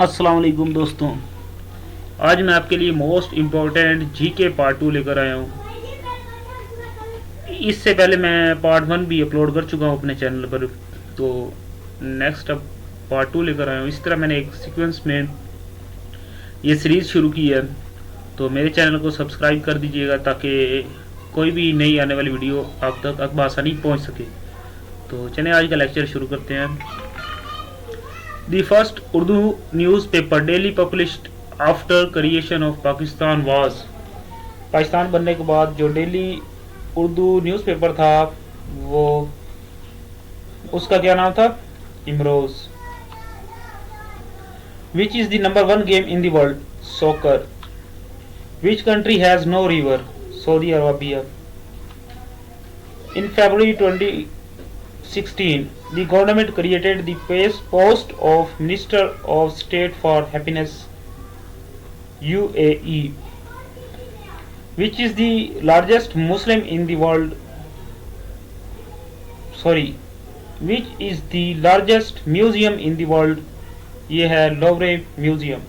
अस्सलाम वालेकुम दोस्तों। आज मैं आपके लिए मोस्ट इम्पोर्टेंट जीके पार्ट 2 लेकर आया हूँ। इससे पहले मैं पार्ट 1 भी अपलोड कर चुका हूँ अपने चैनल पर, तो नेक्स्ट अब पार्ट 2 लेकर आया हूँ। इस तरह मैंने एक सीक्वेंस में ये सीरीज़ शुरू की है, तो मेरे चैनल को सब्सक्राइब कर दीजिएगा ताकि कोई भी नई आने वाली वीडियो आप तक बआसानी पहुँच सके। तो चलिए आज का लेक्चर शुरू करते हैं। The first Urdu newspaper daily published after creation of Pakistan was, Pakistan बनने के बाद जो डेली उर्दू न्यूज़पेपर था वो उसका क्या नाम था? Imroz. Which is the number one game in the world? Soccer. Which country has no river? Saudi Arabia. In February 2016, the government created the post of Minister of State for Happiness, UAE. Which is the largest Muslim in the world? Which is the largest museum in the world? ये है लोवरे museum.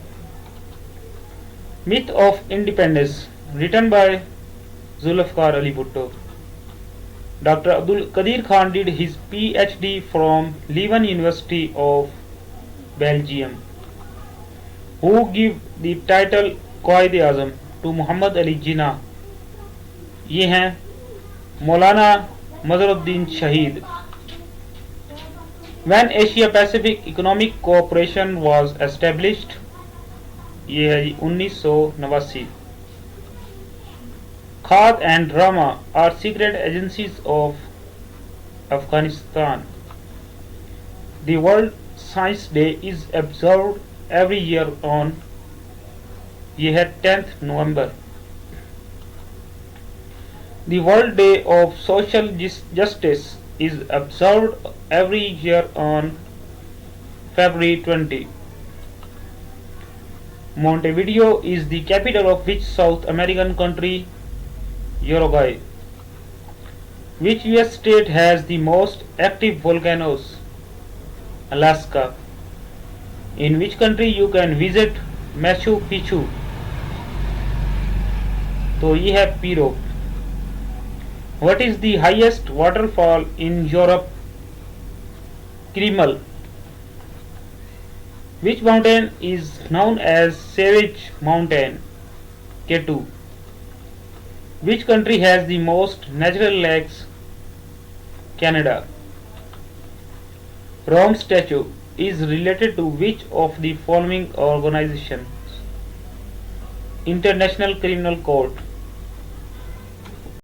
Myth of Independence, written by Zulfikar Ali Bhutto. Dr. Abdul Qadir Khan did his PhD from Leuven University of Belgium. Who give the title Quaid-e-Azam to Muhammad Ali Jinnah? ये हैं मौलाना मजरुद्दीन शहीद। When Asia Pacific Economic Cooperation was established, ये है 1989। Khat and Rama are secret agencies of Afghanistan. The World Science Day is observed every year on, ये है 10th November। The World Day of Social Justice is observed every year on February 20. Montevideo is the capital of which South American country? Uruguay. Which US state has the most active volcanoes? Alaska. In which country you can visit Machu Picchu? तो ये है Peru. What is the highest waterfall in Europe? Kreml. Which mountain is known as Savage Mountain? K2. Which country has the most natural lakes? Canada. Rome statue is related to which of the following organizations? International Criminal Court.